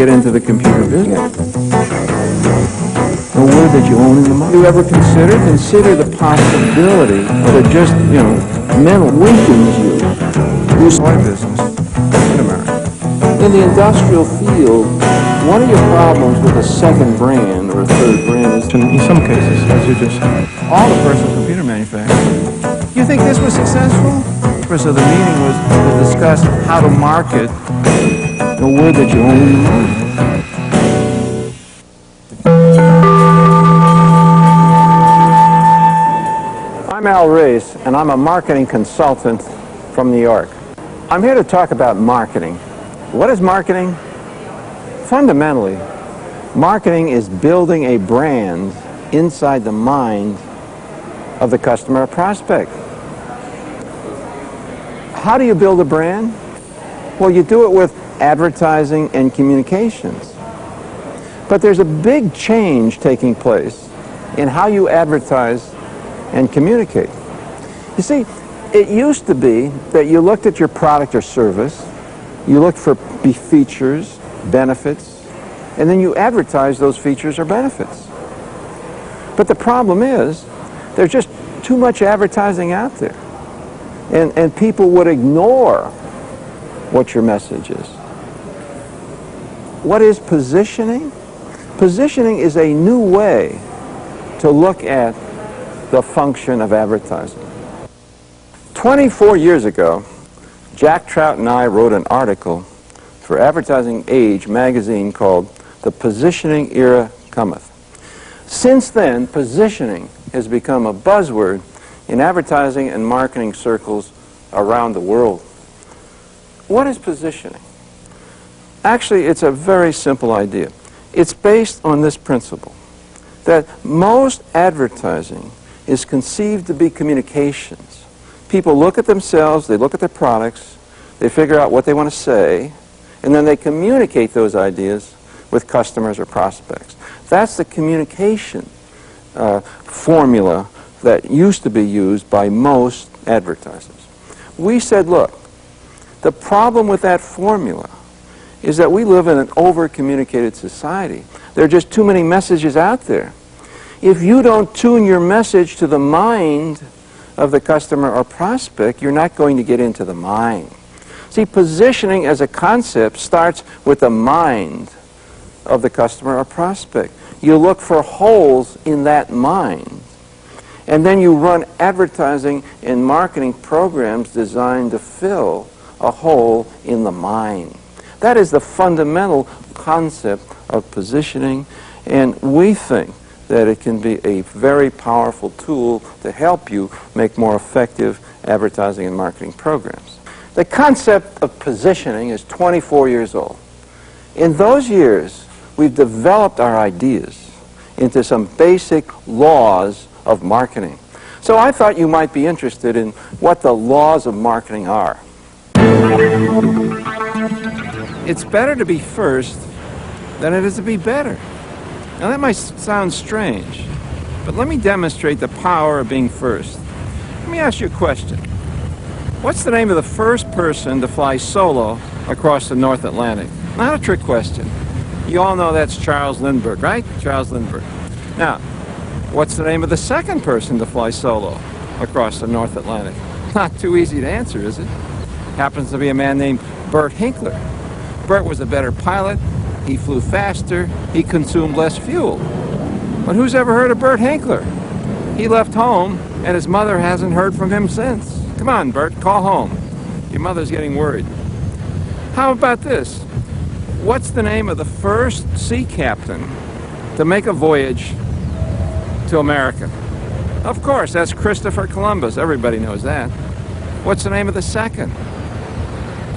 get into the computer business. A word that you own in the mind. You ever consider the possibility that just, mental weakens you. You toy business in America. In the industrial field, one of your problems with a second brand or a third brand is, in some cases, as you just said, all the personal computer manufacturers. You think this was successful? The purpose of the meeting was to discuss how to market the word that you own in your mind. I'm Ries, and I'm a marketing consultant from New York. I'm here to talk about marketing. What is marketing? Fundamentally, marketing is building a brand inside the mind of the customer or prospect. How do you build a brand? Well, you do it with advertising and communications. But there's a big change taking place in how you advertise and communicate. You see, it used to be that you looked at your product or service, you looked for features, benefits, and then you advertised those features or benefits. But the problem is, there's just too much advertising out there. And people would ignore what your message is. What is positioning? Positioning is a new way to look at the function of advertising. 24 years ago, Jack Trout and I wrote an article for Advertising Age magazine called "The Positioning Era Cometh." Since then, positioning has become a buzzword in advertising and marketing circles around the world. What is positioning? Actually, it's a very simple idea. It's based on this principle, that most advertising is conceived to be communications. People look at themselves, they look at their products, they figure out what they want to say, and then they communicate those ideas with customers or prospects. That's the communication formula that used to be used by most advertisers. We said, look, the problem with that formula is that we live in an over-communicated society. There are just too many messages out there. If you don't tune your message to the mind of the customer or prospect, you're not going to get into the mind. See, positioning as a concept starts with the mind of the customer or prospect. You look for holes in that mind, and then you run advertising and marketing programs designed to fill a hole in the mind. That is the fundamental concept of positioning, and we think that it can be a very powerful tool to help you make more effective advertising and marketing programs. The concept of positioning is 24 years old. In those years, we've developed our ideas into some basic laws of marketing. So I thought you might be interested in what the laws of marketing are. It's better to be first than it is to be better. Now that might sound strange, but let me demonstrate the power of being first. Let me ask you a question. What's the name of the first person to fly solo across the North Atlantic? Not a trick question. You all know that's Charles Lindbergh, right? Charles Lindbergh. Now, what's the name of the second person to fly solo across the North Atlantic? Not too easy to answer, is it? Happens to be a man named Bert Hinkler. Bert was a better pilot. He flew faster, he consumed less fuel. But who's ever heard of Bert Hinkler? He left home, and his mother hasn't heard from him since. Come on, Bert, call home. Your mother's getting worried. How about this? What's the name of the first sea captain to make a voyage to America? Of course, that's Christopher Columbus. Everybody knows that. What's the name of the second?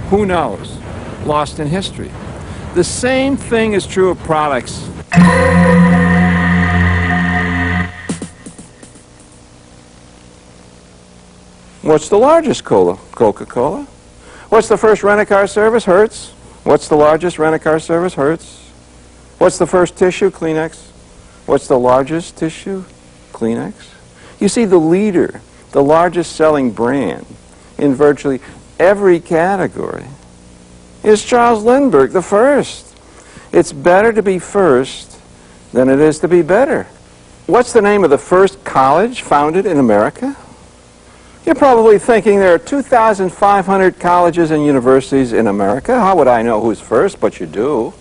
Who knows? Lost in history. The same thing is true of products. What's the largest cola? Coca-Cola. What's the first rent-a-car service? Hertz. What's the largest rent-a-car service? Hertz. What's the first tissue? Kleenex. What's the largest tissue? Kleenex. You see, the leader, the largest selling brand in virtually every category is Charles Lindbergh, the first. It's better to be first than it is to be better. What's the name of the first college founded in America? You're probably thinking there are 2,500 colleges and universities in America. How would I know who's first? But you do.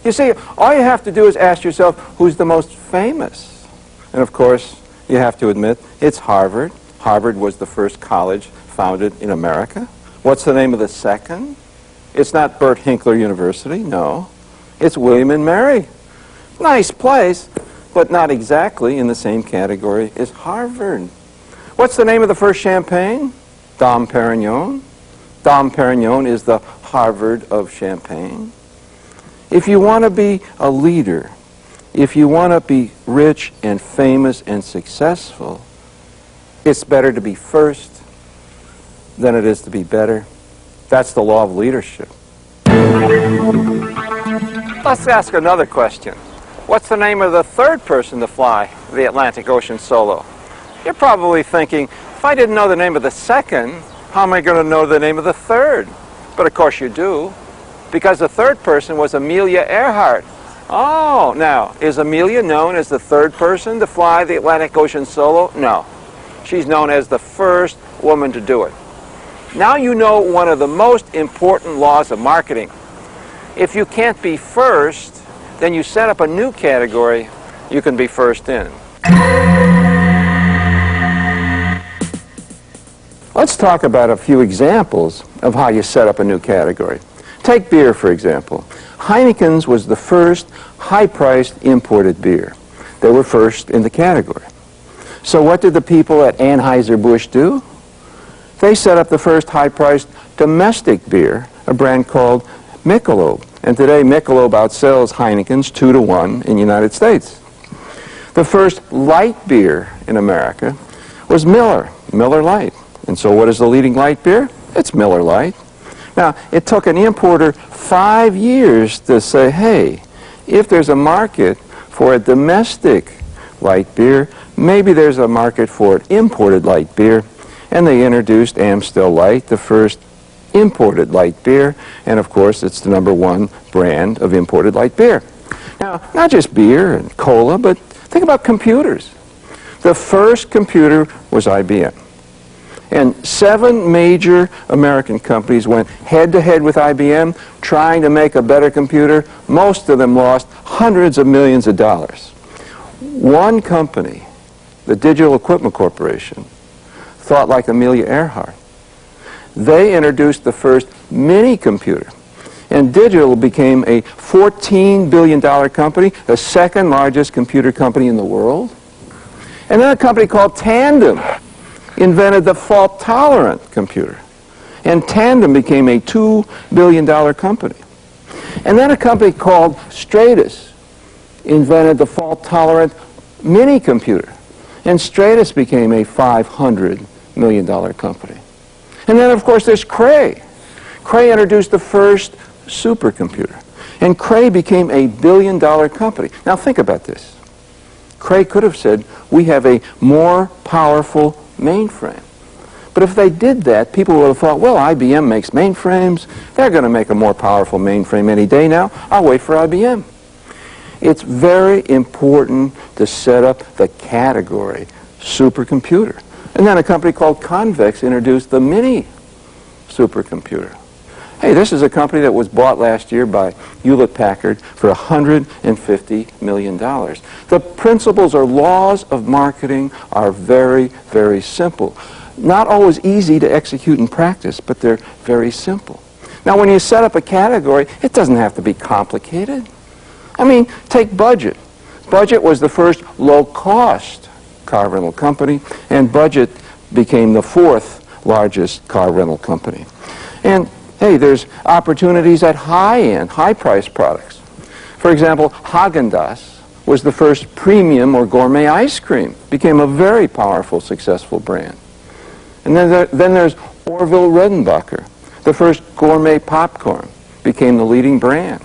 You see, all you have to do is ask yourself, who's the most famous? And of course, you have to admit, it's Harvard. Harvard was the first college founded in America. What's the name of the second? It's not Bert Hinkler University, no. It's William and Mary. Nice place, but not exactly in the same category as Harvard. What's the name of the first champagne? Dom Perignon. Dom Perignon is the Harvard of champagne. If you want to be a leader, if you want to be rich and famous and successful, it's better to be first than it is to be better. That's the law of leadership. Let's ask another question. What's the name of the third person to fly the Atlantic Ocean solo? You're probably thinking, if I didn't know the name of the second, how am I going to know the name of the third? But of course you do, because the third person was Amelia Earhart. Oh, now, is Amelia known as the third person to fly the Atlantic Ocean solo? No. She's known as the first woman to do it. Now you know one of the most important laws of marketing. If you can't be first, then you set up a new category you can be first in. Let's talk about a few examples of how you set up a new category. Take beer, for example. Heineken's was the first high-priced imported beer. They were first in the category. So what did the people at Anheuser-Busch do? They set up the first high-priced domestic beer, a brand called Michelob. And today Michelob outsells Heineken's 2-to-1 in the United States. The first light beer in America was Miller Lite. And so what is the leading light beer? It's Miller Lite. Now, it took an importer 5 years to say, hey, if there's a market for a domestic light beer, maybe there's a market for imported light beer. And they introduced Amstel Light, the first imported light beer. And of course, it's the #1 brand of imported light beer. Now, not just beer and cola, but think about computers. The first computer was IBM. And 7 major American companies went head-to-head with IBM, trying to make a better computer. Most of them lost hundreds of millions of dollars. One company, the Digital Equipment Corporation, thought like Amelia Earhart. They introduced the first mini computer. And Digital became a $14 billion company, the second largest computer company in the world. And then a company called Tandem invented the fault-tolerant computer. And Tandem became a $2 billion company. And then a company called Stratus invented the fault-tolerant mini computer. And Stratus became a $500 million company. And then, of course, there's Cray. Cray introduced the first supercomputer. And Cray became a $1 billion company. Now, think about this. Cray could have said, we have a more powerful mainframe. But if they did that, people would have thought, well, IBM makes mainframes. They're going to make a more powerful mainframe any day now. I'll wait for IBM. It's very important to set up the category supercomputer. And then a company called Convex introduced the mini supercomputer. Hey, this is a company that was bought last year by Hewlett-Packard for $150 million. The principles or laws of marketing are very, very simple. Not always easy to execute in practice, but they're very simple. Now, when you set up a category, it doesn't have to be complicated. I mean, take Budget. Budget was the first low-cost car rental company, and Budget became the 4th largest car rental company. And hey, there's opportunities at high-end, high-priced products. For example, Häagen-Dazs was the first premium or gourmet ice cream. Became a very powerful, successful brand. And then there's Orville Redenbacher, the first gourmet popcorn. Became the leading brand.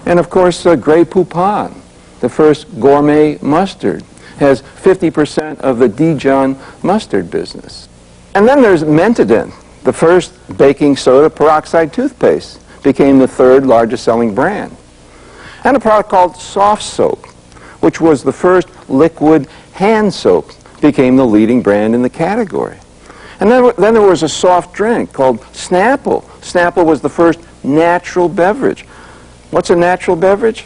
And of course, Grey Poupon, the first gourmet mustard, has 50% of the Dijon mustard business. And then there's Mentadent, the first baking soda peroxide toothpaste, became the 3rd largest selling brand. And a product called soft soap, which was the first liquid hand soap, became the leading brand in the category. And then there was a soft drink called Snapple. Snapple was the first natural beverage. What's a natural beverage?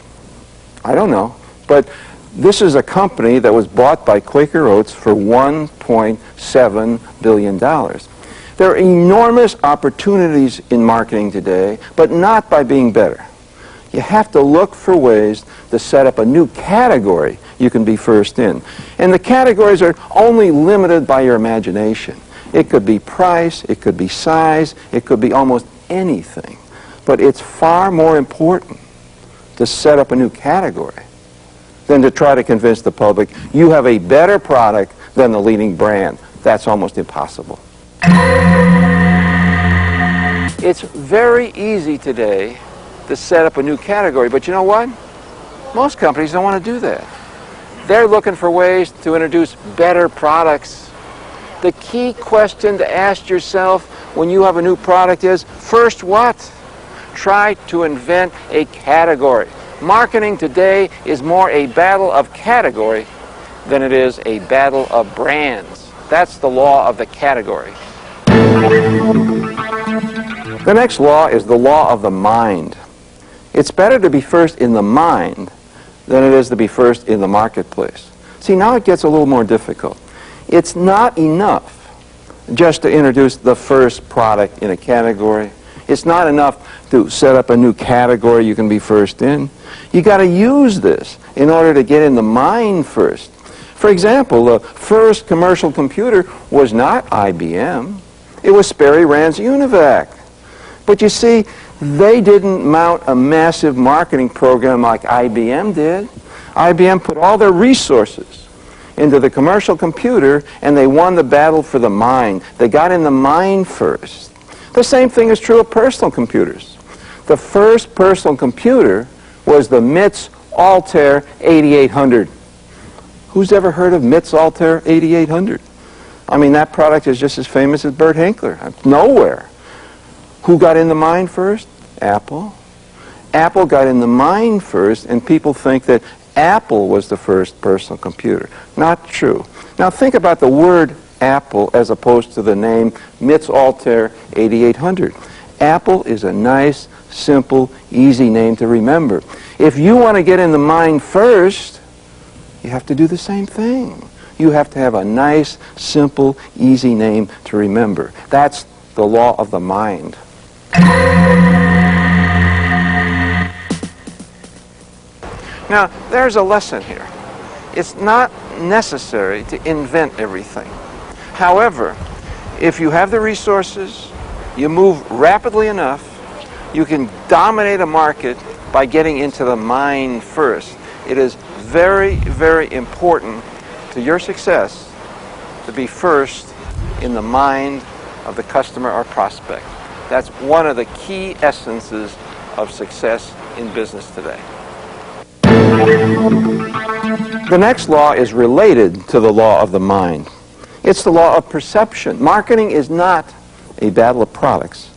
I don't know. But this is a company that was bought by Quaker Oats for $1.7 billion. There are enormous opportunities in marketing today, but not by being better. You have to look for ways to set up a new category you can be first in. And the categories are only limited by your imagination. It could be price, it could be size, it could be almost anything. But it's far more important to set up a new category than to try to convince the public you have a better product than the leading brand. That's almost impossible. It's very easy today to set up a new category, but you know what? Most companies don't want to do that. They're looking for ways to introduce better products. The key question to ask yourself when you have a new product is, first what? Try to invent a category. Marketing today is more a battle of category than it is a battle of brands. That's the law of the category. The next law is the law of the mind. It's better to be first in the mind than it is to be first in the marketplace. See, now it gets a little more difficult. It's not enough just to introduce the first product in a category. It's not enough to set up a new category you can be first in. You got to use this in order to get in the mind first. For example, the first commercial computer was not IBM. It was Sperry Rand's UNIVAC. But you see, they didn't mount a massive marketing program like IBM did. IBM put all their resources into the commercial computer, and they won the battle for the mind. They got in the mind first. The same thing is true of personal computers. The first personal computer was the MITS Altair 8800. Who's ever heard of MITS Altair 8800? I mean, that product is just as famous as Bert Hinkler. Nowhere. Who got in the mind first? Apple. Apple got in the mind first, and people think that Apple was the first personal computer. Not true. Now think about the word Apple as opposed to the name MITS Altair 8800. Apple is a nice, simple, easy name to remember. If you want to get in the mind first, you have to do the same thing. You have to have a nice, simple, easy name to remember. That's the law of the mind. Now, there's a lesson here. It's not necessary to invent everything. However, if you have the resources, you move rapidly enough, you can dominate a market by getting into the mind first. It is very, very important to your success to be first in the mind of the customer or prospect. That's one of the key essences of success in business today. The next law is related to the law of the mind. It's the law of perception. Marketing is not a battle of products.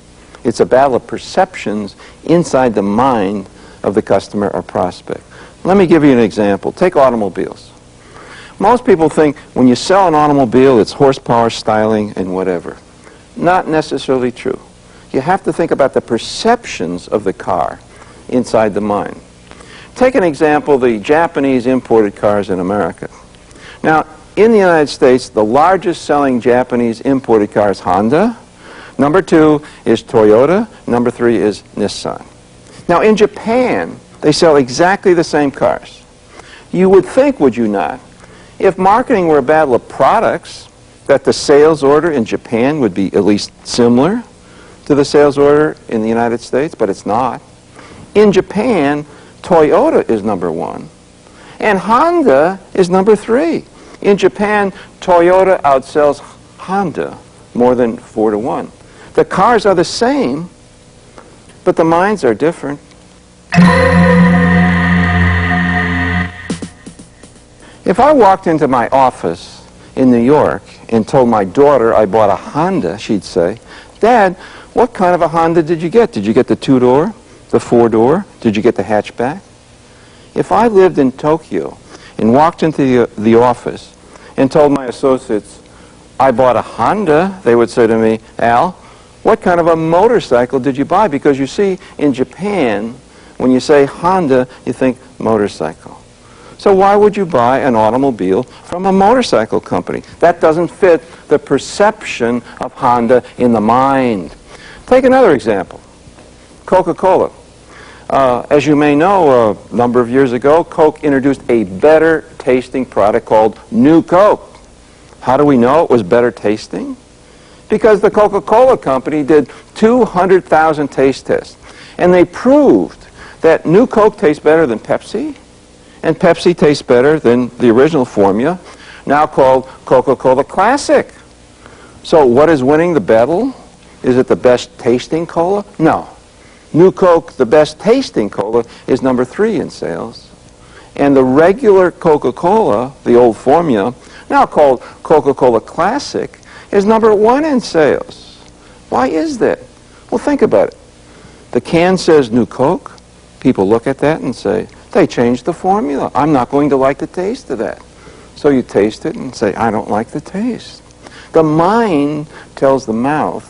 It's a battle of perceptions inside the mind of the customer or prospect. Let me give you an example. Take automobiles. Most people think when you sell an automobile, it's horsepower, styling, and whatever. Not necessarily true. You have to think about the perceptions of the car inside the mind. Take an example, the Japanese imported cars in America. Now, in the United States, the largest selling Japanese imported car is Honda. Number 2 is Toyota. Number 3 is Nissan. Now, in Japan, they sell exactly the same cars. You would think, would you not, if marketing were a battle of products, that the sales order in Japan would be at least similar to the sales order in the United States, but it's not. In Japan, Toyota is number 1, and Honda is number 3. In Japan, Toyota outsells Honda more than 4-1. The cars are the same, but the minds are different. If I walked into my office in New York and told my daughter I bought a Honda, she'd say, "Dad, what kind of a Honda did you get? Did you get the 2-door, the 4-door? Did you get the hatchback?" If I lived in Tokyo and walked into the office and told my associates, I bought a Honda, they would say to me, Al, what kind of a motorcycle did you buy? Because you see, in Japan, when you say Honda, you think motorcycle. So why would you buy an automobile from a motorcycle company? That doesn't fit the perception of Honda in the mind. Take another example, Coca-Cola. As you may know, a number of years ago, Coke introduced a better tasting product called New Coke. How do we know it was better tasting? Because the Coca-Cola company did 200,000 taste tests, and they proved that New Coke tastes better than Pepsi, and Pepsi tastes better than the original formula, now called Coca-Cola Classic. So what is winning the battle? Is it the best tasting cola? No. New Coke, the best tasting cola, is number 3 in sales. And the regular Coca-Cola, the old formula, now called Coca-Cola Classic, is number 1 in sales. Why is that? Well, think about it. The can says New Coke. People look at that and say, they changed the formula. I'm not going to like the taste of that. So you taste it and say, I don't like the taste. The mind tells the mouth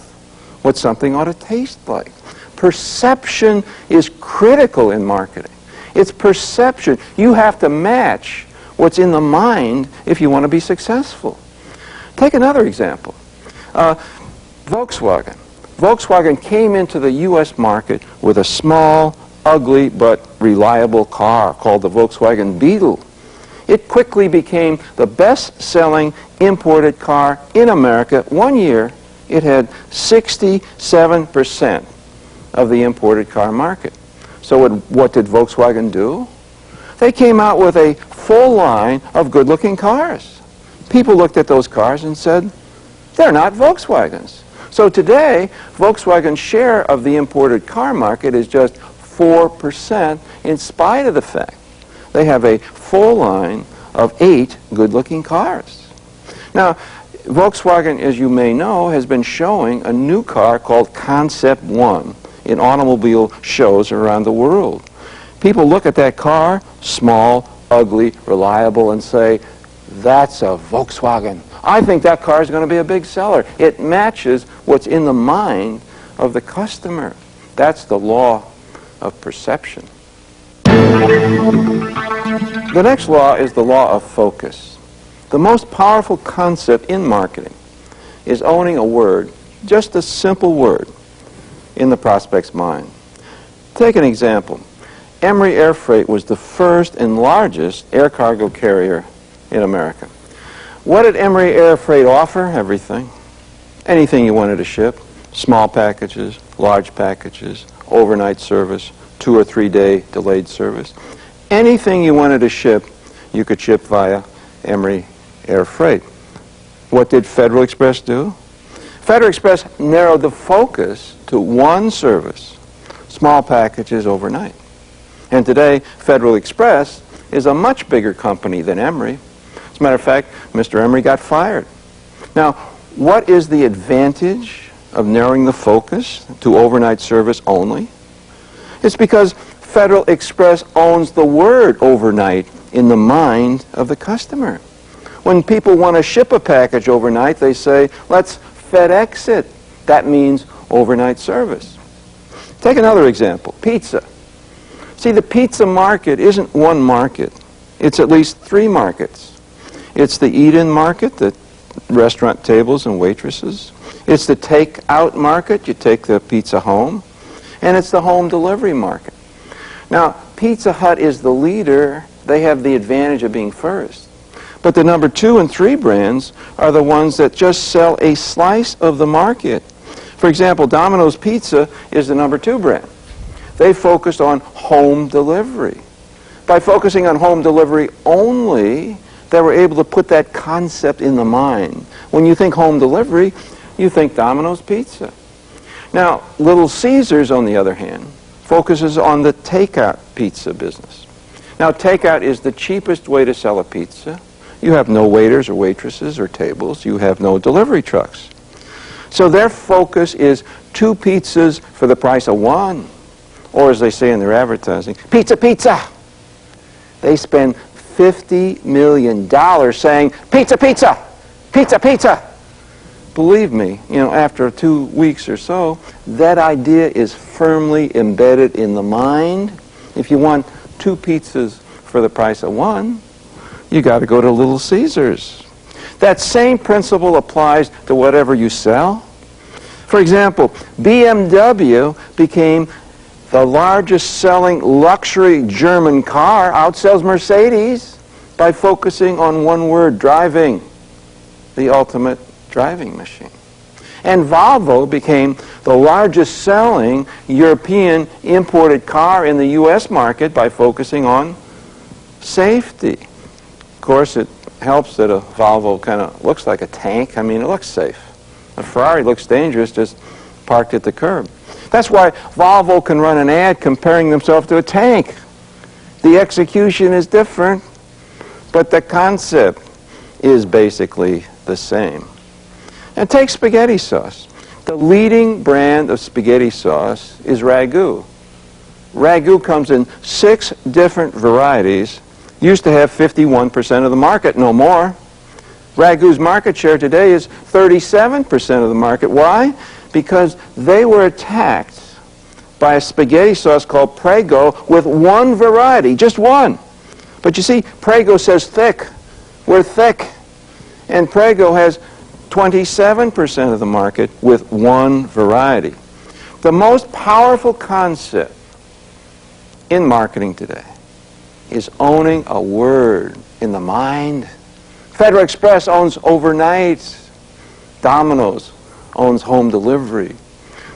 what something ought to taste like. Perception is critical in marketing. It's perception. You have to match what's in the mind if you want to be successful. Take another example. Volkswagen. Volkswagen came into the U.S. market with a small, ugly, but reliable car called the Volkswagen Beetle. It quickly became the best-selling imported car in America. 1 year, it had 67% of the imported car market. So what did Volkswagen do? They came out with a full line of good-looking cars. People looked at those cars and said, they're not Volkswagens. So today, Volkswagen's share of the imported car market is just 4%, in spite of the fact they have a full line of 8 good-looking cars. Now, Volkswagen, as you may know, has been showing a new car called Concept 1 in automobile shows around the world. People look at that car, small, ugly, reliable, and say, that's a Volkswagen. I think that car is going to be a big seller. It matches what's in the mind of the customer. That's the law of perception. The next law is the law of focus. The most powerful concept in marketing is owning a word, just a simple word, in the prospect's mind. Take an example. Emery Air Freight was the first and largest air cargo carrier in America. What did Emery Air Freight offer? Everything. Anything you wanted to ship. Small packages, large packages, overnight service, 2 or 3 day delayed service. Anything you wanted to ship, you could ship via Emery Air Freight. What did Federal Express do? Federal Express narrowed the focus to one service, small packages overnight. And today, Federal Express is a much bigger company than Emery. As a matter of fact, Mr. Emery got fired. Now, what is the advantage of narrowing the focus to overnight service only? It's because Federal Express owns the word overnight in the mind of the customer. When people want to ship a package overnight, they say, let's FedEx it. That means overnight service. Take another example, pizza. See, the pizza market isn't one market. It's at least 3 markets. It's the eat-in market, the restaurant tables and waitresses. It's the take-out market, you take the pizza home. And it's the home delivery market. Now, Pizza Hut is the leader. They have the advantage of being first. But the number 2 and 3 brands are the ones that just sell a slice of the market. For example, Domino's Pizza is the number 2 brand. They focused on home delivery. By focusing on home delivery only, they were able to put that concept in the mind. When you think home delivery, you think Domino's Pizza. Now, Little Caesars, on the other hand, focuses on the takeout pizza business. Now, takeout is the cheapest way to sell a pizza. You have no waiters or waitresses or tables. You have no delivery trucks. So their focus is 2 pizzas for the price of 1. Or as they say in their advertising, pizza, pizza. They spend $50 million saying, pizza, pizza, pizza, pizza. Believe me, after 2 weeks or so, that idea is firmly embedded in the mind. If you want 2 pizzas for the price of 1, you got to go to Little Caesars. That same principle applies to whatever you sell. For example, BMW became the largest selling luxury German car, outsells Mercedes by focusing on one word, driving, the ultimate driving machine. And Volvo became the largest selling European imported car in the U.S. market by focusing on safety. Of course, it helps that a Volvo kind of looks like a tank. I mean, it looks safe. A Ferrari looks dangerous just parked at the curb. That's why Volvo can run an ad comparing themselves to a tank. The execution is different, but the concept is basically the same. And take spaghetti sauce. The leading brand of spaghetti sauce is Ragu. Ragu comes in 6 different varieties. Used to have 51% of the market, no more. Ragu's market share today is 37% of the market. Why? Because they were attacked by a spaghetti sauce called Prego with 1 variety, just 1. But you see, Prego says thick. We're thick. And Prego has 27% of the market with 1 variety. The most powerful concept in marketing today is owning a word in the mind. Federal Express owns overnight. Domino's owns home delivery.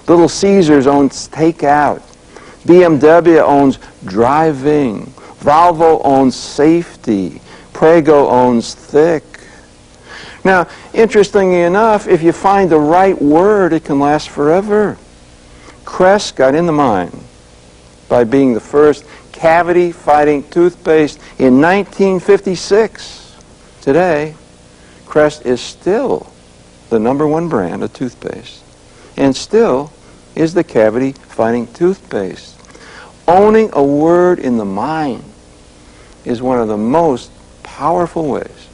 Little Caesars owns takeout. BMW owns driving. Volvo owns safety. Prego owns thick. Now, interestingly enough, if you find the right word, it can last forever. Crest got in the mind by being the first cavity-fighting toothpaste in 1956. Today, Crest is still the #1 brand of toothpaste and still is the cavity-fighting toothpaste. Owning a word in the mind is one of the most powerful ways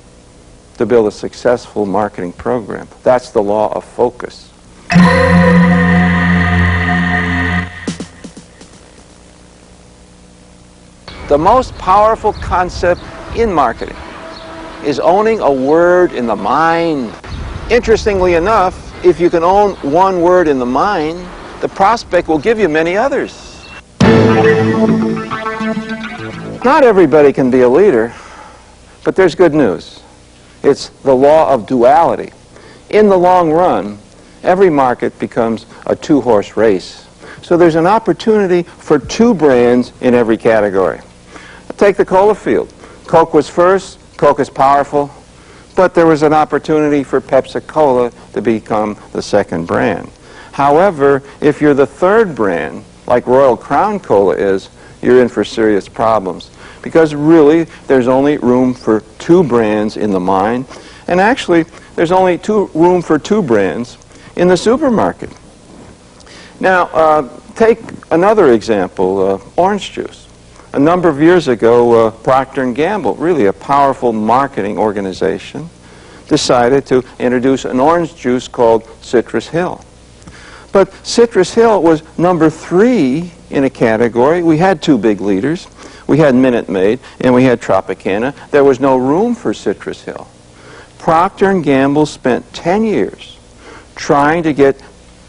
to build a successful marketing program. That's the law of focus. The most powerful concept in marketing is owning a word in the mind. Interestingly enough, if you can own 1 word in the mind, the prospect will give you many others. Not everybody can be a leader, but there's good news. It's the law of duality. In the long run, every market becomes a 2-horse race. So there's an opportunity for 2 brands in every category. Take the cola field. Coke was first. Coke is powerful. But there was an opportunity for Pepsi-Cola to become the 2nd brand. However, if you're the 3rd brand, like Royal Crown Cola is, you're in for serious problems. Because really, there's only room for 2 brands in the mind. And actually, there's only room for 2 brands in the supermarket. Now, take another example, orange juice. A number of years ago, Procter & Gamble, really a powerful marketing organization, decided to introduce an orange juice called Citrus Hill. But Citrus Hill was #3 in a category. We had 2 big leaders. We had Minute Maid and we had Tropicana. There was no room for Citrus Hill. Procter & Gamble spent 10 years trying to get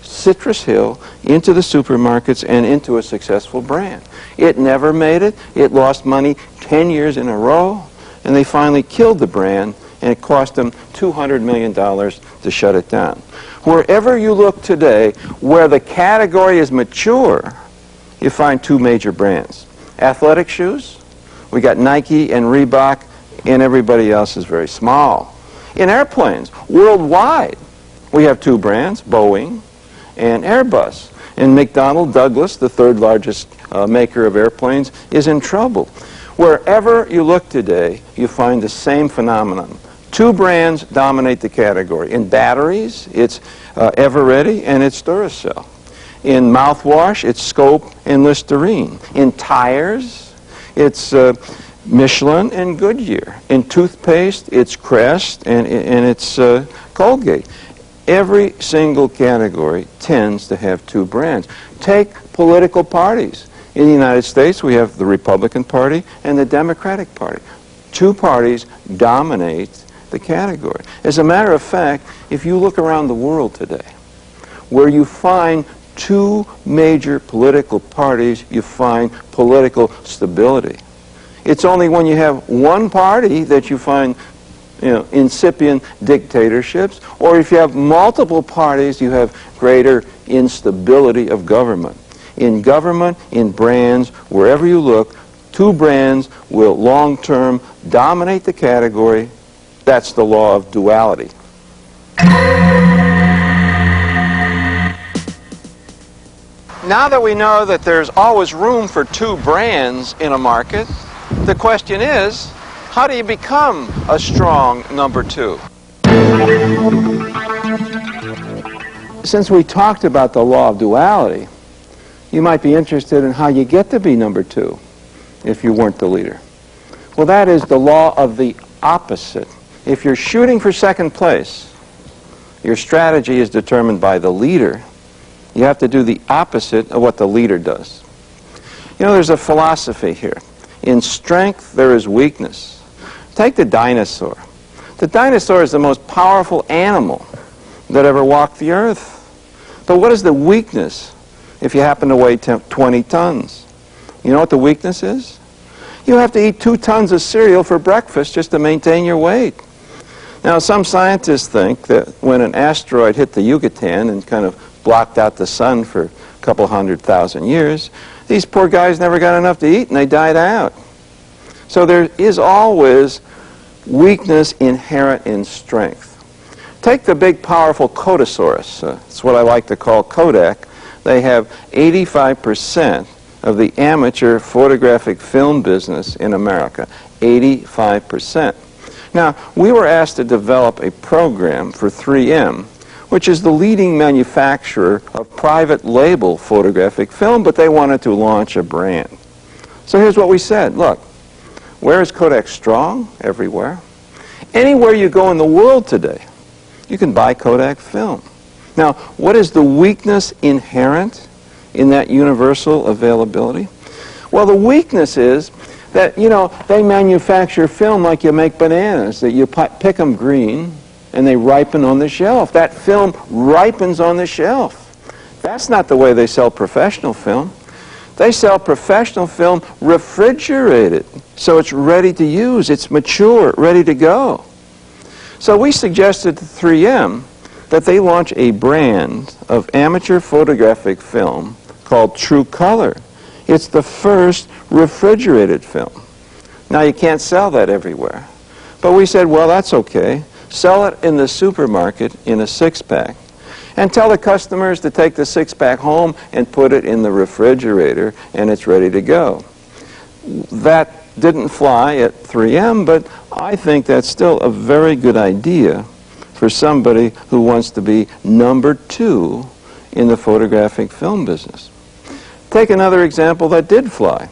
Citrus Hill into the supermarkets and into a successful brand. It never made it. It lost money 10 years in a row, and they finally killed the brand, and it cost them $200 million to shut it down. Wherever you look today, where the category is mature, you find 2 major brands. Athletic shoes, we got Nike and Reebok, and everybody else is very small. In airplanes, worldwide, we have 2 brands, Boeing and Airbus. And McDonnell Douglas, the 3rd largest maker of airplanes, is in trouble. Wherever you look today, you find the same phenomenon. 2 brands dominate the category. In batteries, it's Eveready and it's Duracell. In mouthwash, it's Scope and Listerine. In tires, it's Michelin and Goodyear. In toothpaste, it's Crest and it's Colgate. Every single category tends to have two brands. Take political parties. In the United States, we have the Republican Party and the Democratic Party. Two parties dominate the category. As a matter of fact, if you look around the world today, where you find two major political parties, you find political stability. It's only when you have one party that you find incipient dictatorships, or if you have multiple parties, you have greater instability of government. In government, in brands, wherever you look, two brands will long-term dominate the category. That's the law of duality. Now that we know that there's always room for two brands in a market, the question is, how do you become a strong number two? Since we talked about the law of duality, you might be interested in how you get to be number two if you weren't the leader. Well, that is the law of the opposite. If you're shooting for second place, your strategy is determined by the leader. You have to do the opposite of what the leader does. You know, there's a philosophy here. In strength, there is weakness. Take the dinosaur. The dinosaur is the most powerful animal that ever walked the earth. But what is the weakness if you happen to weigh 20 tons? You know what the weakness is? You have to eat 2 tons of cereal for breakfast just to maintain your weight. Now, some scientists think that when an asteroid hit the Yucatan and kind of blocked out the sun for a couple 100,000 years, these poor guys never got enough to eat and they died out. So there is always weakness inherent in strength. Take the big, powerful Kodosaurus. It's what I like to call Kodak. They have 85% of the amateur photographic film business in America. 85%. Now, we were asked to develop a program for 3M, which is the leading manufacturer of private label photographic film, but they wanted to launch a brand. So here's what we said. Look, where is Kodak strong? Everywhere. Anywhere you go in the world today, you can buy Kodak film. Now, what is the weakness inherent in that universal availability? Well, the weakness is that, they manufacture film like you make bananas, that you pick them green and they ripen on the shelf. That film ripens on the shelf. That's not the way they sell professional film. They sell professional film refrigerated, so it's ready to use. It's mature, ready to go. So we suggested to 3M that they launch a brand of amateur photographic film called True Color. It's the first refrigerated film. Now, you can't sell that everywhere. But we said, well, that's okay. Sell it in the supermarket in a 6-pack. And tell the customers to take the 6-pack home and put it in the refrigerator, and it's ready to go. That didn't fly at 3M, but I think that's still a very good idea for somebody who wants to be number 2 in the photographic film business. Take another example that did fly.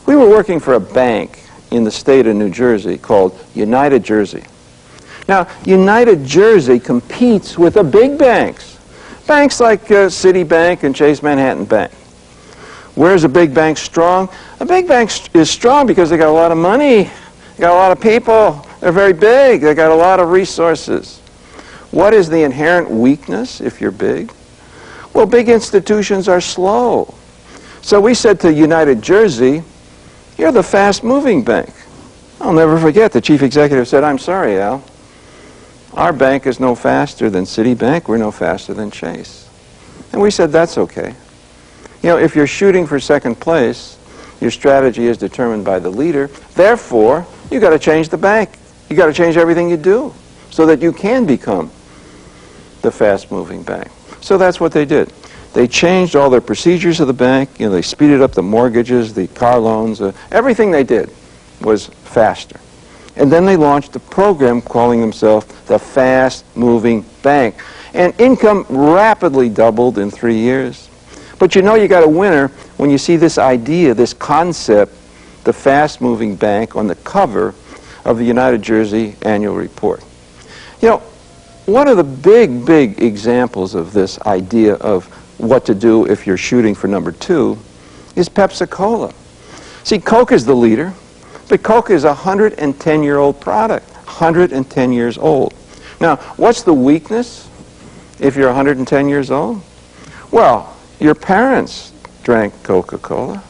We were working for a bank in the state of New Jersey called United Jersey. Now, United Jersey competes with the big banks. Banks like Citibank and Chase Manhattan Bank. Where's a big bank strong? A big bank is strong because they got a lot of money, they got a lot of people, they're very big, they got a lot of resources. What is the inherent weakness if you're big? Well, big institutions are slow. So we said to United Jersey, you're the fast-moving bank. I'll never forget, the chief executive said, I'm sorry, Al. Our bank is no faster than Citibank. We're no faster than Chase. And we said, that's okay. If you're shooting for second place, your strategy is determined by the leader. Therefore, you got to change the bank. You got to change everything you do so that you can become the fast-moving bank. So that's what they did. They changed all their procedures of the bank. They speeded up the mortgages, the car loans. Everything they did was faster. And then they launched a program calling themselves the Fast-Moving Bank. And income rapidly doubled in 3 years. But you got a winner when you see this idea, this concept, the fast-moving bank on the cover of the United Jersey Annual Report. You know, one of the big examples of this idea of what to do if you're shooting for number 2 is Pepsi-Cola. See, Coke is the leader, but Coke is a 110-year-old product, 110 years old. Now, what's the weakness if you're 110 years old? Well, your parents drank Coca-Cola.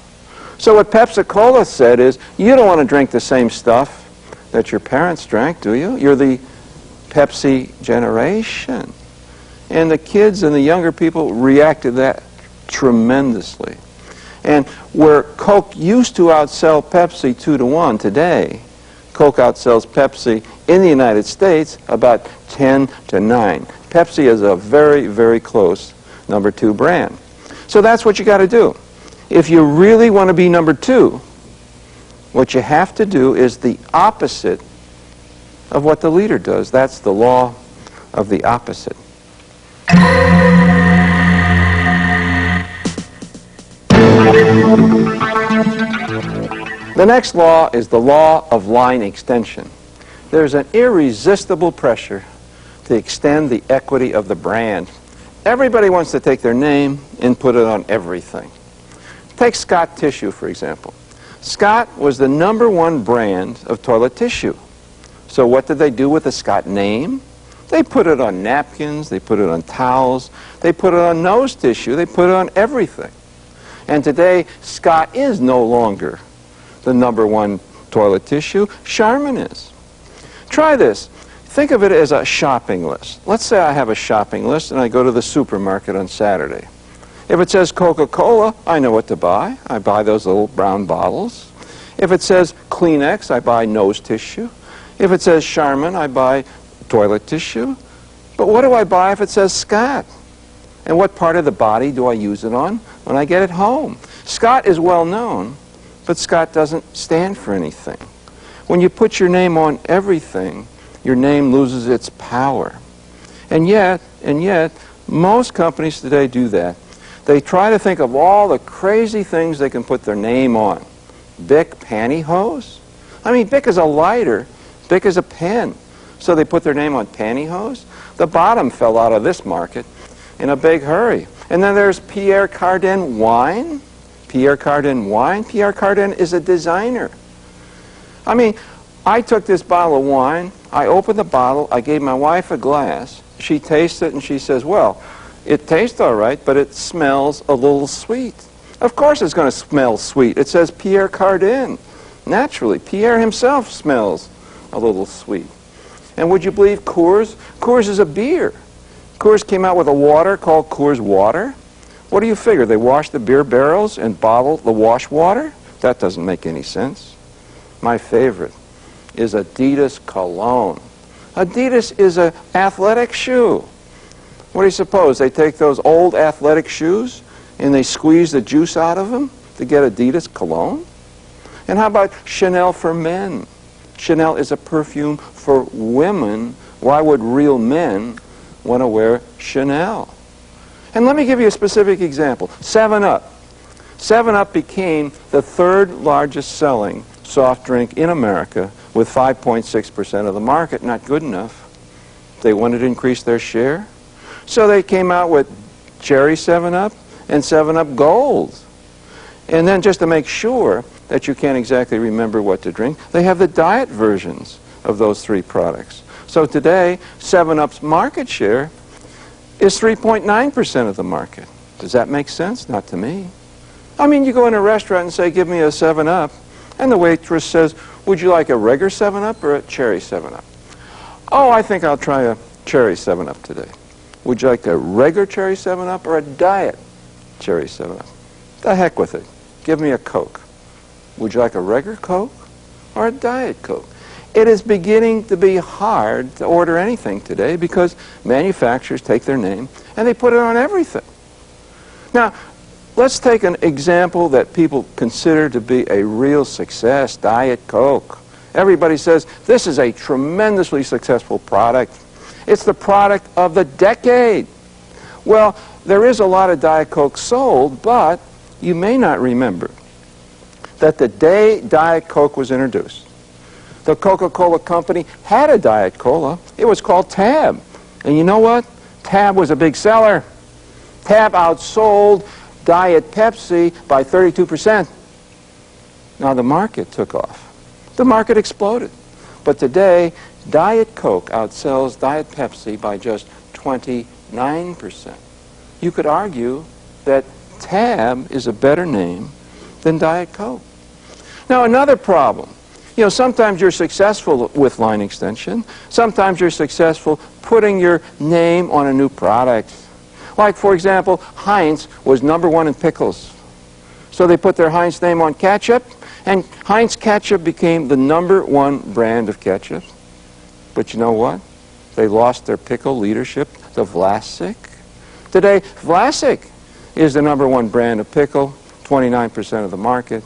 So what Pepsi-Cola said is, you don't want to drink the same stuff that your parents drank, do you? You're the Pepsi generation. And the kids and the younger people reacted to that tremendously. And where Coke used to outsell Pepsi 2-1 today, Coke outsells Pepsi in the United States about 10-9. Pepsi is a very close number 2 brand. So that's what you got to do. If you really want to be number 2, what you have to do is the opposite of what the leader does. That's the law of the opposite. The next law is the law of line extension. There's an irresistible pressure to extend the equity of the brand. Everybody wants to take their name and put it on everything. Take Scott Tissue, for example. Scott was the #1 brand of toilet tissue. So what did they do with the Scott name? They put it on napkins, they put it on towels, they put it on nose tissue, they put it on everything. And today, Scott is no longer the #1 toilet tissue. Charmin is. Try this. Think of it as a shopping list. Let's say I have a shopping list and I go to the supermarket on Saturday. If it says Coca-Cola, I know what to buy. I buy those little brown bottles. If it says Kleenex, I buy nose tissue. If it says Charmin, I buy toilet tissue. But what do I buy if it says Scott? And what part of the body do I use it on when I get it home? Scott is well known, but Scott doesn't stand for anything. When you put your name on everything, your name loses its power. And yet, most companies today do that. They try to think of all the crazy things they can put their name on. Bic pantyhose? I mean, Bic is a lighter. Bic is a pen. So they put their name on pantyhose? The bottom fell out of this market in a big hurry. And then there's Pierre Cardin wine. Pierre Cardin wine? Pierre Cardin is a designer. I mean, I took this bottle of wine, I opened the bottle, I gave my wife a glass, she tastes it and she says, well, it tastes all right, but it smells a little sweet. Of course it's going to smell sweet. It says Pierre Cardin. Naturally, Pierre himself smells a little sweet. And would you believe Coors? Coors is a beer. Coors came out with a water called Coors Water. What do you figure? They wash the beer barrels and bottle the wash water? That doesn't make any sense. My favorite is Adidas cologne. Adidas is an athletic shoe. What do you suppose? They take those old athletic shoes and they squeeze the juice out of them to get Adidas cologne? And how about Chanel for men? Chanel is a perfume for women. Why would real men want to wear Chanel? And let me give you a specific example. 7-Up. 7-Up became the 3rd largest selling soft drink in America with 5.6% of the market. Not good enough. They wanted to increase their share. So they came out with Cherry 7-Up and 7-Up Gold. And then just to make sure that you can't exactly remember what to drink, they have the diet versions of those 3 products. So today, 7-Up's market share is 3.9% of the market. Does that make sense? Not to me. I mean, you go in a restaurant and say, give me a 7-Up, and the waitress says, would you like a regular 7-Up or a cherry 7-Up? Oh, I think I'll try a cherry 7-Up today. Would you like a regular cherry 7-Up or a diet cherry 7-Up? The heck with it. Give me a Coke. Would you like a regular Coke or a diet Coke? It is beginning to be hard to order anything today because manufacturers take their name and they put it on everything. Now, let's take an example that people consider to be a real success, Diet Coke. Everybody says this is a tremendously successful product. It's the product of the decade. Well, there is a lot of Diet Coke sold, but you may not remember that the day Diet Coke was introduced, the Coca-Cola company had a Diet Cola. It was called Tab. And you know what? Tab was a big seller. Tab outsold Diet Pepsi by 32%. Now the market took off. The market exploded. But today, Diet Coke outsells Diet Pepsi by just 29%. You could argue that Tab is a better name than Diet Coke. Now another problem. You know, sometimes you're successful with line extension. Sometimes you're successful putting your name on a new product. Like, for example, Heinz was #1 in pickles. So they put their Heinz name on ketchup, and Heinz ketchup became the #1 brand of ketchup. But you know what? They lost their pickle leadership to Vlasic. Today, Vlasic is the #1 brand of pickle, 29% of the market,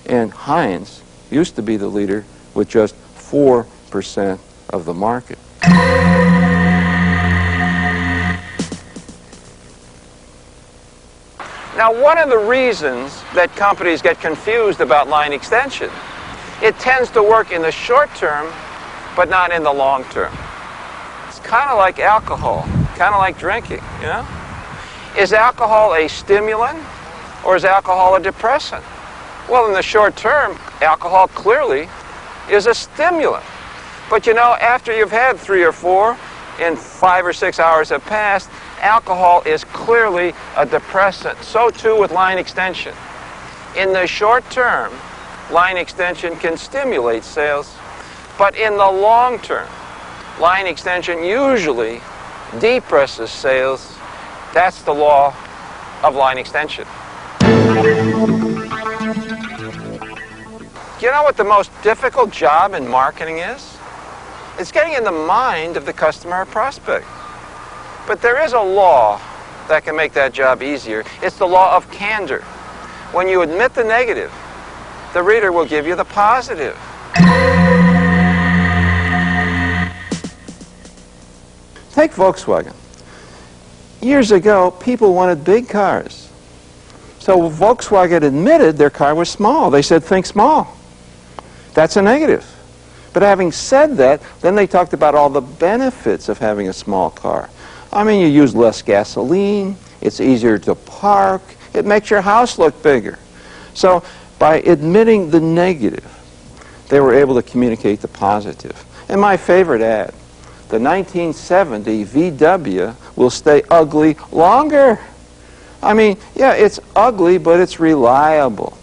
and Heinz used to be the leader with just 4% of the market. Now, one of the reasons that companies get confused about line extension, it tends to work in the short term, but not in the long term. It's kind of like alcohol, kind of like drinking, you know? Is alcohol a stimulant or is alcohol a depressant? Well, in the short term, alcohol clearly is a stimulant. But you know, after you've had 3 or 4 and 5 or 6 hours have passed, alcohol is clearly a depressant. So too with line extension. In the short term, line extension can stimulate sales. But in the long term, line extension usually depresses sales. That's the law of line extension. You know what the most difficult job in marketing is? It's getting in the mind of the customer or prospect. But there is a law that can make that job easier. It's the law of candor. When you admit the negative, the reader will give you the positive. Take Volkswagen. Years ago, people wanted big cars. So Volkswagen admitted their car was small. They said, think small. That's a negative. But having said that, then they talked about all the benefits of having a small car. I mean, you use less gasoline, it's easier to park, it makes your house look bigger. So by admitting the negative, they were able to communicate the positive. And my favorite ad, the 1970 VW will stay ugly longer. I mean, yeah, it's ugly, but it's reliable.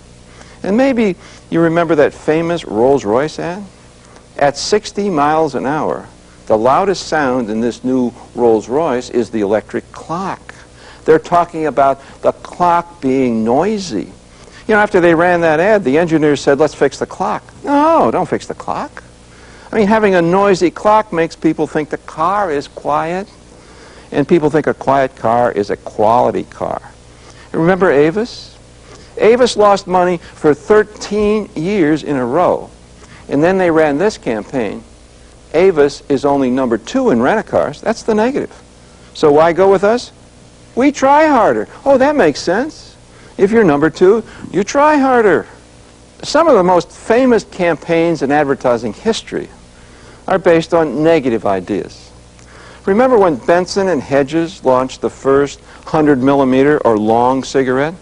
And maybe you remember that famous Rolls-Royce ad? At 60 miles an hour, the loudest sound in this new Rolls-Royce is the electric clock. They're talking about the clock being noisy. You know, after they ran that ad, the engineers said, let's fix the clock. No, don't fix the clock. I mean, having a noisy clock makes people think the car is quiet, and people think a quiet car is a quality car. Remember Avis? Avis lost money for 13 years in a row, and then they ran this campaign. Avis is only #2 in rent-a-cars. That's the negative. So why go with us? We try harder. Oh, that makes sense. If you're #2, you try harder. Some of the most famous campaigns in advertising history are based on negative ideas. Remember when Benson and Hedges launched the first 100mm or long cigarette?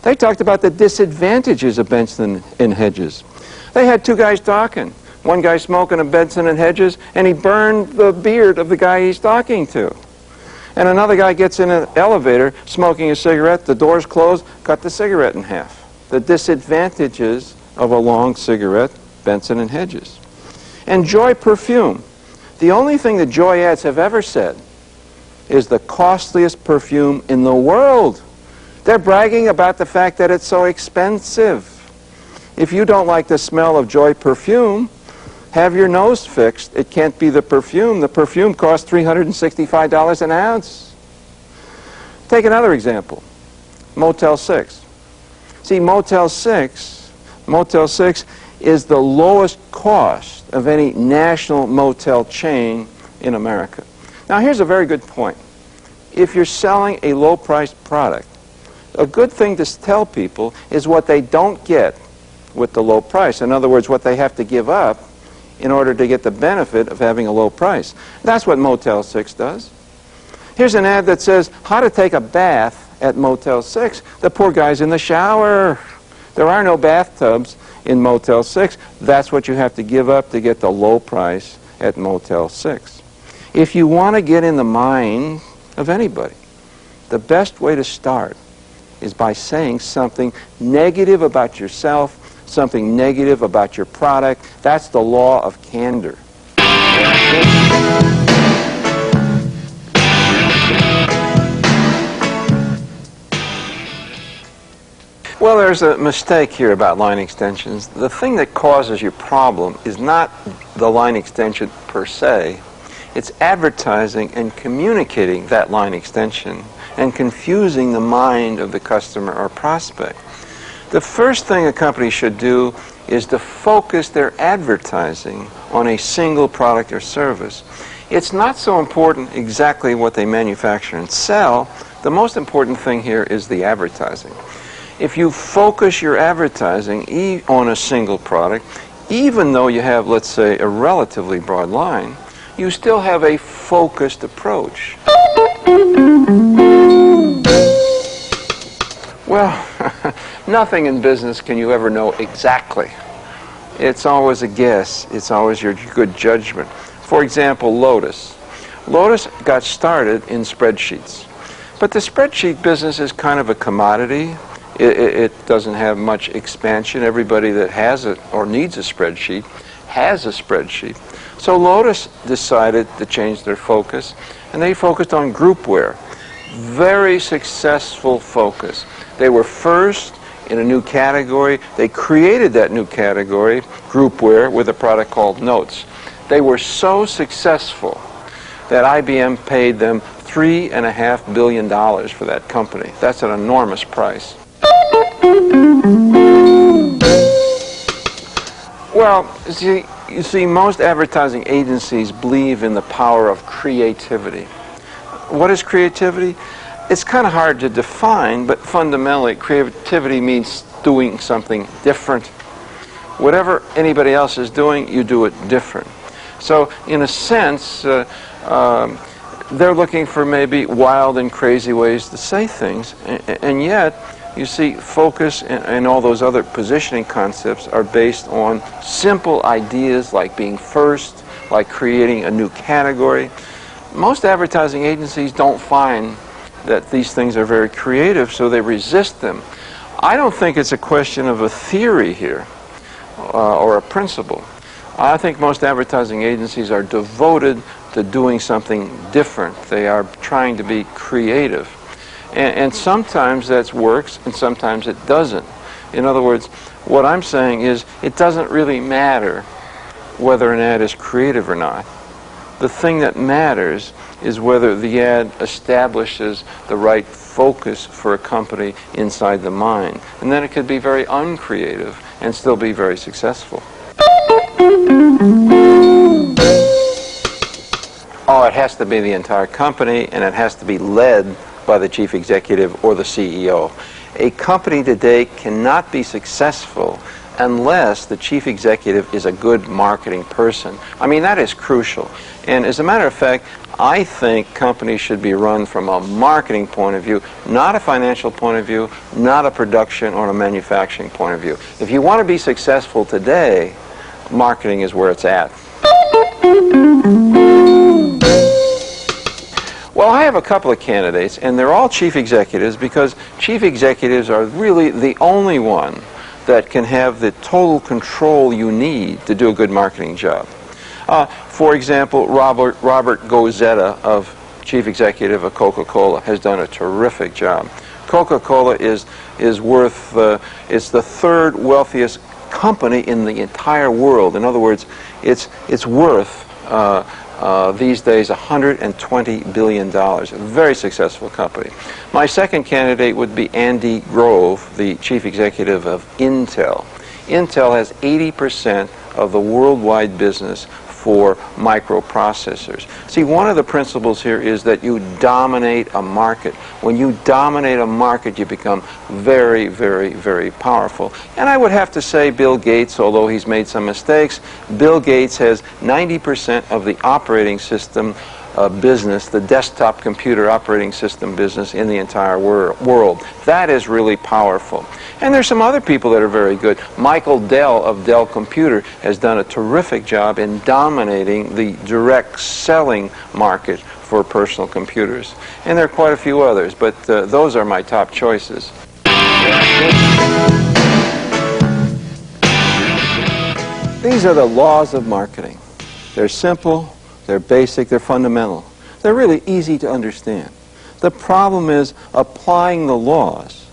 They talked about the disadvantages of Benson and Hedges. They had 2 guys talking. One guy smoking a Benson and Hedges, and he burned the beard of the guy he's talking to. And another guy gets in an elevator smoking a cigarette, the doors close, cut the cigarette in half. The disadvantages of a long cigarette, Benson and Hedges. And Joy perfume. The only thing the Joy ads have ever said is the costliest perfume in the world. They're bragging about the fact that it's so expensive. If you don't like the smell of Joy perfume, have your nose fixed. It can't be the perfume. The perfume costs $365 an ounce. Take another example. Motel 6. See, Motel 6 is the lowest cost of any national motel chain in America. Now, here's a very good point. If you're selling a low-priced product, a good thing to tell people is what they don't get with the low price. In other words, what they have to give up in order to get the benefit of having a low price. That's what Motel 6 does. Here's an ad that says, how to take a bath at Motel 6. The poor guy's in the shower. There are no bathtubs in Motel 6. That's what you have to give up to get the low price at Motel 6. If you want to get in the mind of anybody, the best way to start is by saying something negative about yourself, something negative about your product. That's the law of candor. Well, there's a mistake here about line extensions. The thing that causes your problem is not the line extension per se. It's advertising and communicating that line extension and confusing the mind of the customer or prospect. The first thing a company should do is to focus their advertising on a single product or service. It's not so important exactly what they manufacture and sell. The most important thing here is the advertising. If you focus your advertising on a single product, even though you have, let's say, a relatively broad line, you still have a focused approach. Well, nothing in business can you ever know exactly. It's always a guess. It's always your good judgment. For example, Lotus. Lotus got started in spreadsheets. But the spreadsheet business is kind of a commodity. It doesn't have much expansion. Everybody that has it or needs a spreadsheet has a spreadsheet. So Lotus decided to change their focus, and they focused on groupware. Very successful focus. They were first in a new category. They created that new category, groupware, with a product called Notes. They were so successful that IBM paid them $3.5 billion for that company. That's an enormous price. Well, you see, most advertising agencies believe in the power of creativity. What is creativity? It's kind of hard to define, but fundamentally, creativity means doing something different. Whatever anybody else is doing, you do it different. So, in a sense, they're looking for maybe wild and crazy ways to say things, and yet, you see, focus and all those other positioning concepts are based on simple ideas like being first, like creating a new category. Most advertising agencies don't find that these things are very creative, so they resist them. I don't think it's a question of a theory here or a principle. I think most advertising agencies are devoted to doing something different. They are trying to be creative. And sometimes that works, and sometimes it doesn't. In other words, what I'm saying is it doesn't really matter whether an ad is creative or not. The thing that matters is whether the ad establishes the right focus for a company inside the mind. And then it could be very uncreative and still be very successful. Oh, it has to be the entire company, and it has to be led by the chief executive or the CEO. A company today cannot be successful unless the chief executive is a good marketing person. I mean, that is crucial. And as a matter of fact, I think companies should be run from a marketing point of view, not a financial point of view, not a production or a manufacturing point of view. If you want to be successful today, marketing is where it's at. Well, I have a couple of candidates, and they're all chief executives because chief executives are really the only one that can have the total control you need to do a good marketing job. For example, Robert Gozetta, of chief executive of Coca-Cola, has done a terrific job. Coca-Cola is worth, it's the third wealthiest company in the entire world. In other words, it's worth these days $120 billion. A very successful company. My second candidate would be Andy Grove, the chief executive of Intel. Intel has 80% of the worldwide business for microprocessors. See, one of the principles here is that you dominate a market. When you dominate a market, you become very, very, very powerful. And I would have to say Bill Gates, although he's made some mistakes, Bill Gates has 90% of the operating system business, the desktop computer operating system business in the entire world. That is really powerful. And there's some other people that are very good. Michael Dell of Dell Computer has done a terrific job in dominating the direct selling market for personal computers. And there are quite a few others, but those are my top choices. These are the laws of marketing. They're simple, they're basic, they're fundamental. They're really easy to understand. The problem is applying the laws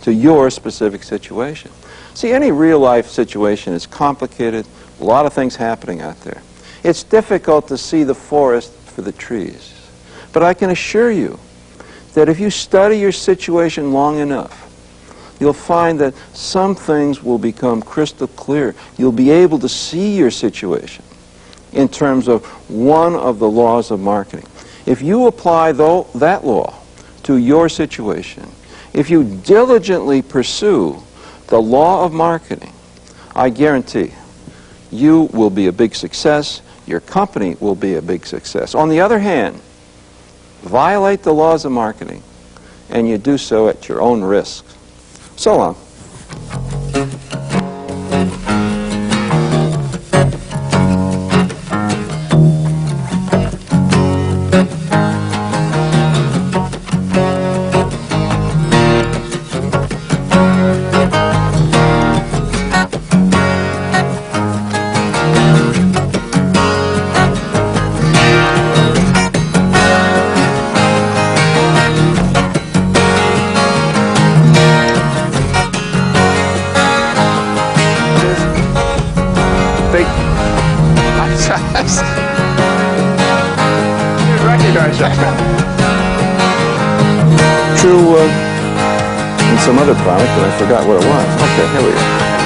to your specific situation. See, any real-life situation is complicated, a lot of things happening out there. It's difficult to see the forest for the trees. But I can assure you that if you study your situation long enough, you'll find that some things will become crystal clear. You'll be able to see your situation in terms of one of the laws of marketing. If you apply that law to your situation, if you diligently pursue the law of marketing, I guarantee you will be a big success, your company will be a big success. On the other hand, violate the laws of marketing, and you do so at your own risk. So long. True in some other product, and I forgot what it was. Okay, here we go.